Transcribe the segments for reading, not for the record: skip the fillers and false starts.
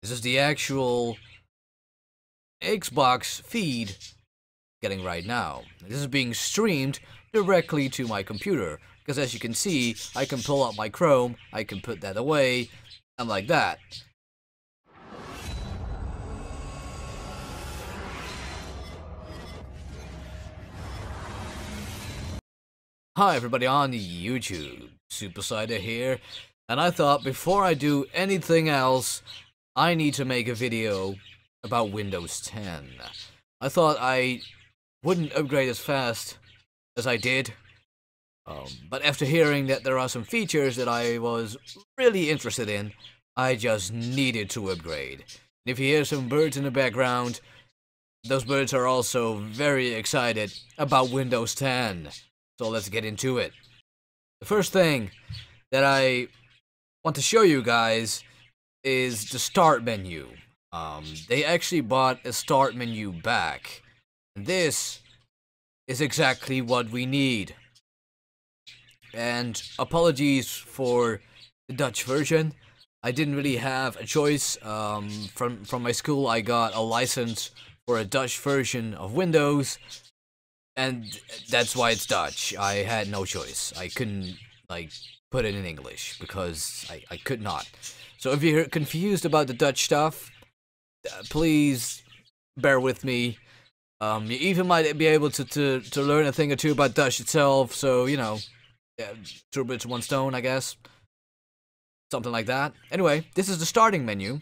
This is the actual Xbox feed getting right now. This is being streamed directly to my computer, because as you can see, I can pull up my Chrome, I can put that away, and like that. Hi everybody on YouTube, Supercider here, and I thought before I do anything else, I need to make a video about Windows 10. I thought I wouldn't upgrade as fast as I did, but after hearing that there are some features that I was really interested in, I just needed to upgrade. And if you hear some birds in the background, those birds are also very excited about Windows 10. So let's get into it. The first thing that I want to show you guys is the start menu. They actually bought a start menu back. This is exactly what we need. And apologies for the Dutch version. I didn't really have a choice. From my school I got a license for a Dutch version of Windows. And that's why it's Dutch. I had no choice. I couldn't, put it in English, because I could not. So if you're confused about the Dutch stuff, please bear with me. You even might be able to learn a thing or two about Dutch itself, so, you know, two birds, one stone, I guess. Something like that. Anyway, this is the starting menu.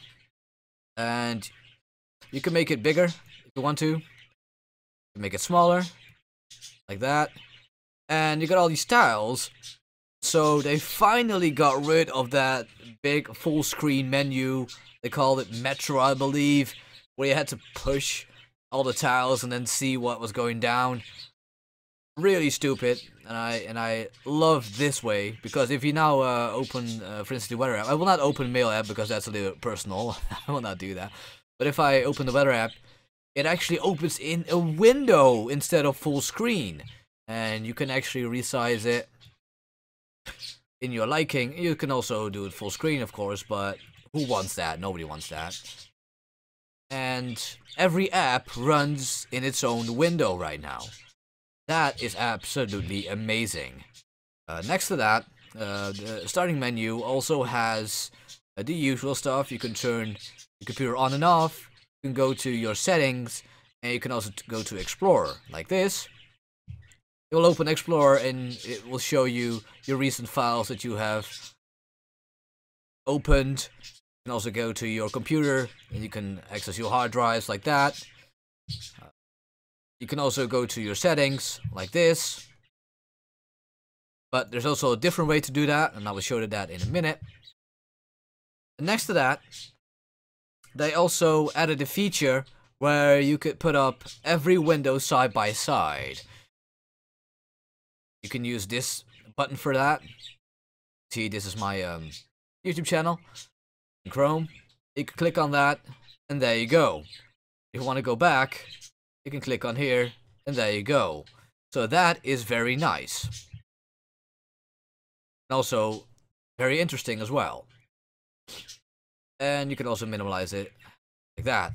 And you can make it bigger if you want to. You can make it smaller. Like that, and you got all these tiles. So they finally got rid of that big full screen menu. They called it Metro, I believe, where you had to push all the tiles and then see what was going down. Really stupid, and I love this way, because if you now open, for instance, the weather app, I will not open Mail app because that's a little personal. I will not do that. But if I open the weather app, it actually opens in a window instead of full screen. And you can actually resize it in your liking. You can also do it full screen, of course, but who wants that? Nobody wants that. And every app runs in its own window right now. That is absolutely amazing. Next to that, the starting menu also has the usual stuff. You can turn the computer on and off. You can go to your settings, and you can also go to Explorer, like this. It will open Explorer, and it will show you your recent files that you have opened. You can also go to your computer, and you can access your hard drives, like that. You can also go to your settings, like this. But there's also a different way to do that, and I will show you that in a minute. And next to that, they also added a feature where you could put up every window side by side. You can use this button for that. See, this is my YouTube channel in Chrome. You can click on that, and there you go. If you want to go back, you can click on here, and there you go. So that is very nice. And also very interesting as well. And you can also minimize it like that.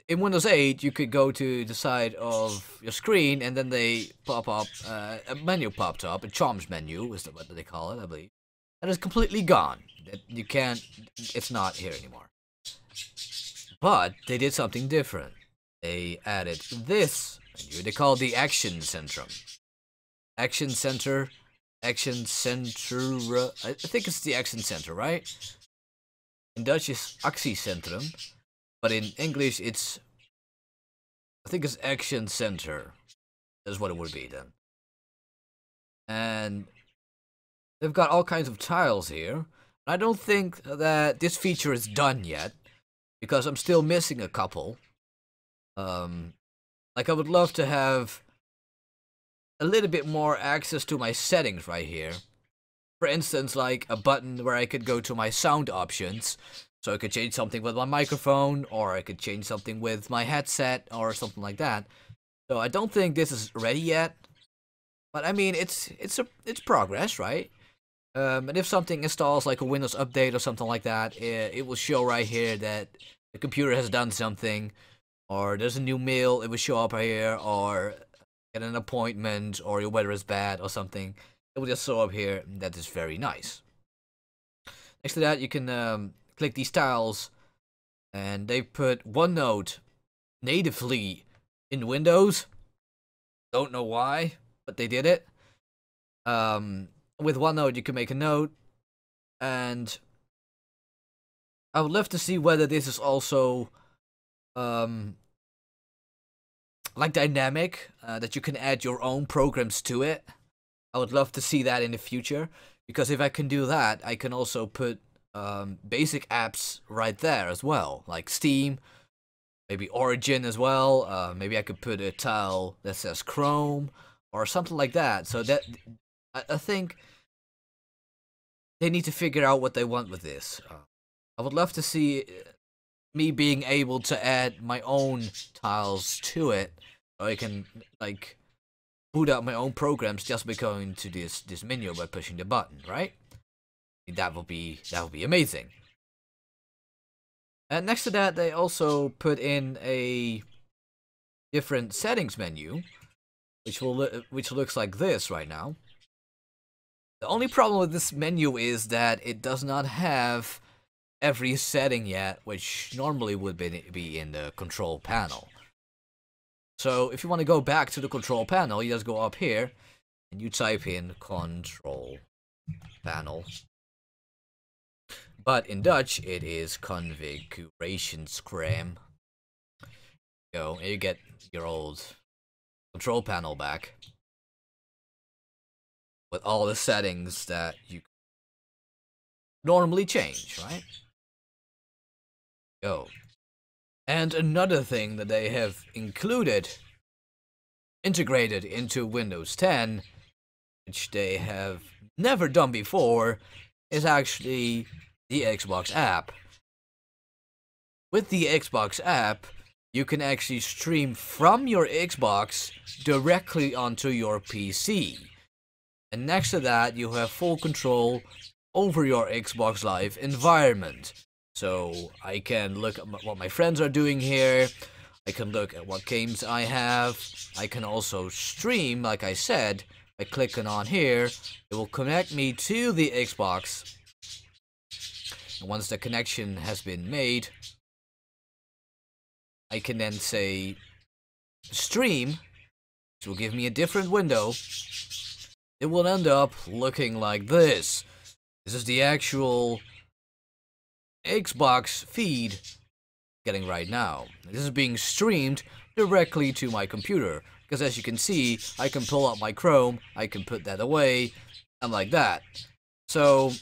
In Windows 8, you could go to the side of your screen, and then they pop up, a menu popped up, a Charms menu is what they call it, I believe. And it's completely gone. You can't, it's not here anymore. But they did something different. They added this menu. They call it the Action Centrum. Action Center, Action Center, I think it's the Action Center, right? In Dutch it's Actiecentrum, but in English it's, I think it's Action Center. That's what it would be then. And they've got all kinds of tiles here. I don't think that this feature is done yet, because I'm still missing a couple. Like I would love to have a little bit more access to my settings right here. For instance, like a button where I could go to my sound options. So I could change something with my microphone, or I could change something with my headset, or something like that. So I don't think this is ready yet. But I mean, it's progress, right? And if something installs like a Windows update or something like that, it will show right here that the computer has done something, or there's a new mail, it will show up here, or get an appointment, or your weather is bad or something. It will just show up here. That is very nice. Next to that, you can click these tiles, and they put OneNote natively in Windows. Don't know why, but they did it. With OneNote, you can make a note, and I would love to see whether this is also like dynamic, that you can add your own programs to it. I would love to see that in the future, because if I can do that, I can also put basic apps right there as well, like Steam, maybe Origin as well. Maybe I could put a tile that says Chrome or something like that. So that I think they need to figure out what they want with this. I would love to see me being able to add my own tiles to it, so I can like boot up my own programs just by going to this menu by pushing the button, right? That would be amazing. And next to that, they also put in a different settings menu, which looks like this right now. The only problem with this menu is that it does not have every setting yet, which normally would be in the control panel. So if you want to go back to the control panel, you just go up here and you type in control panel. But in Dutch, it is configurationscherm. Go, and you get your old control panel back with all the settings that you normally change, right? Go. And another thing that they have integrated into Windows 10, which they have never done before, is actually the Xbox app. With the Xbox app, you can actually stream from your Xbox directly onto your PC. And next to that, you have full control over your Xbox Live environment. So I can look at what my friends are doing here. I can look at what games I have. I can also stream, like I said, by clicking on here. It will connect me to the Xbox. And once the connection has been made, I can then say stream, which will give me a different window. It will end up looking like this. This is the actual Xbox feed getting right now. This is being streamed directly to my computer, because as you can see, I can pull up my Chrome, I can put that away, and like that. So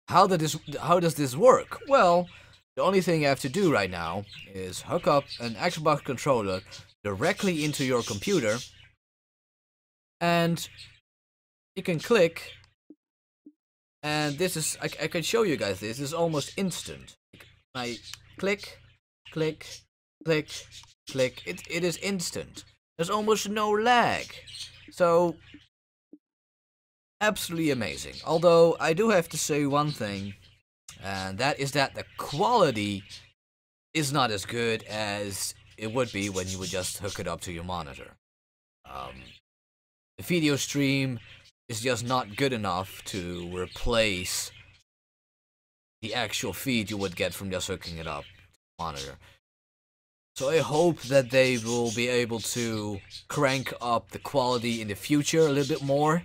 how does this work? Well, the only thing you have to do right now is hook up an Xbox controller directly into your computer, and you can click. And this is, I can show you guys this is almost instant. I click, click, click, click, it is instant. There's almost no lag. So, absolutely amazing. Although, I do have to say one thing, and that is that the quality is not as good as it would be when you would just hook it up to your monitor. The video stream is just not good enough to replace the actual feed you would get from just hooking it up to the monitor. So I hope that they will be able to crank up the quality in the future a little bit more,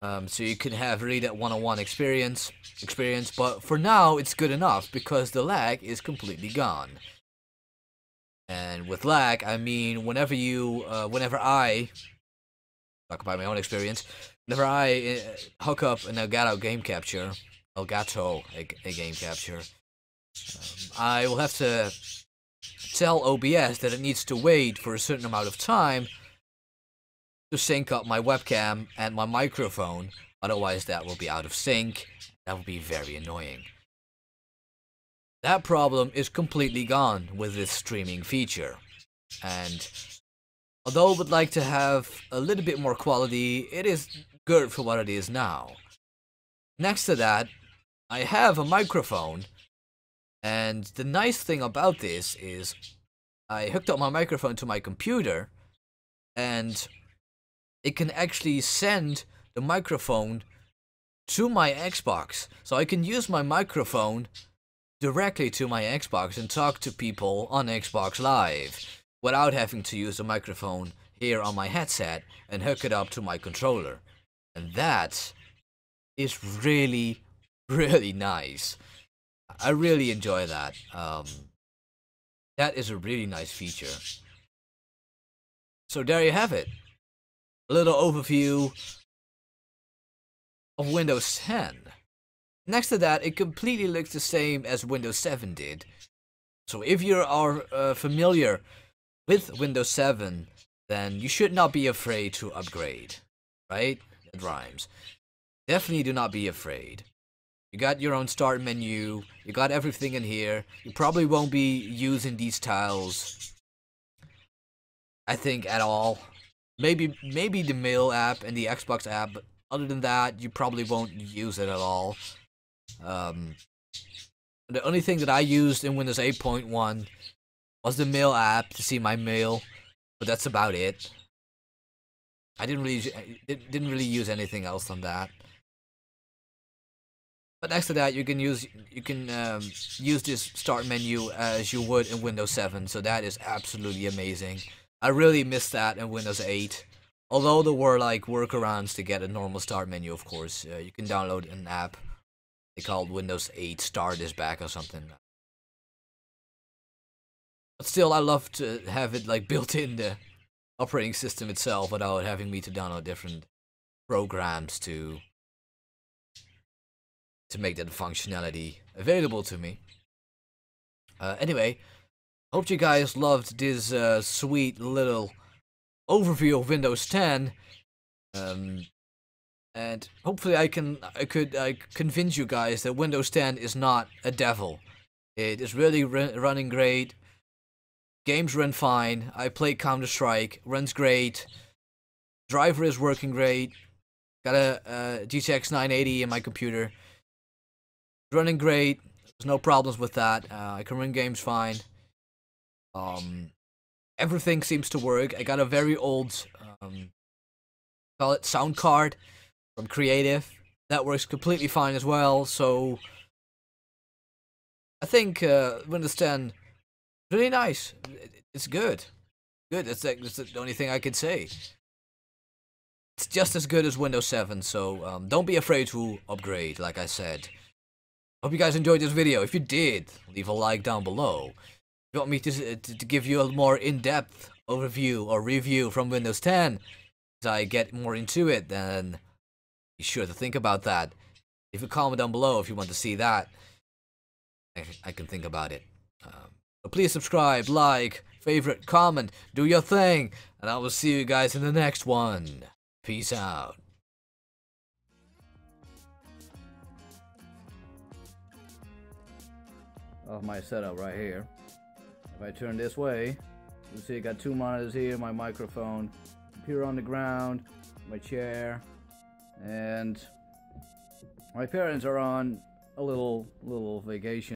so you can have really that one-on-one experience. But for now, it's good enough because the lag is completely gone. And with lag, I mean whenever I talk about my own experience. Whenever I hook up an Elgato game capture, a game capture, I will have to tell OBS that it needs to wait for a certain amount of time to sync up my webcam and my microphone, otherwise that will be out of sync. That will be very annoying. That problem is completely gone with this streaming feature, and although I would like to have a little bit more quality, it is good for what it is now. Next to that, I have a microphone, And the nice thing about this is I hooked up my microphone to my computer, and it can actually send the microphone to my Xbox. So I can use my microphone directly to my Xbox and talk to people on Xbox Live without having to use the microphone here on my headset and hook it up to my controller. And that is really, really nice. I really enjoy that. That is a really nice feature. So there you have it. A little overview of Windows 10. Next to that, it completely looks the same as Windows 7 did. So if you are familiar with Windows 7, then you should not be afraid to upgrade. Right? It rhymes. Definitely do not be afraid. You got your own start menu, you got everything in here. You probably won't be using these tiles, I think, at all. Maybe the Mail app and the Xbox app, but other than that, you probably won't use it at all. The only thing that I used in Windows 8.1 was the Mail app to see my mail, but that's about it. I didn't really use anything else on that. But next to that, you can use this start menu as you would in Windows 7, so that is absolutely amazing. I really missed that in Windows 8. Although there were like workarounds to get a normal start menu, of course. You can download an app they called Windows 8 Start is Back or something. But still, I love to have it like built in the operating system itself without having me to download different programs to make that functionality available to me. Anyway, hope you guys loved this sweet little overview of Windows 10, and hopefully I could convince you guys that Windows 10 is not a devil. It is really running great. Games run fine. I play Counter-Strike, runs great. Driver is working great. Got a GTX 980 in my computer. Running great. There's no problems with that. I can run games fine. Everything seems to work. I got a very old call it sound card from Creative that works completely fine as well. So I think Windows 10 really nice. It's good. Good. That's the only thing I could say. It's just as good as Windows 7. So don't be afraid to upgrade. Like I said. Hope you guys enjoyed this video. If you did, leave a like down below. If you want me to give you a more in-depth overview or review from Windows 10, as I get more into it, then be sure to think about that. If you comment down below if you want to see that, I can think about it. So please subscribe, like, favorite, comment, do your thing, and I will see you guys in the next one. Peace out. Of my setup right here. If I turn this way, you'll see I got two monitors here, my microphone, computer on the ground, my chair, and my parents are on a little vacation.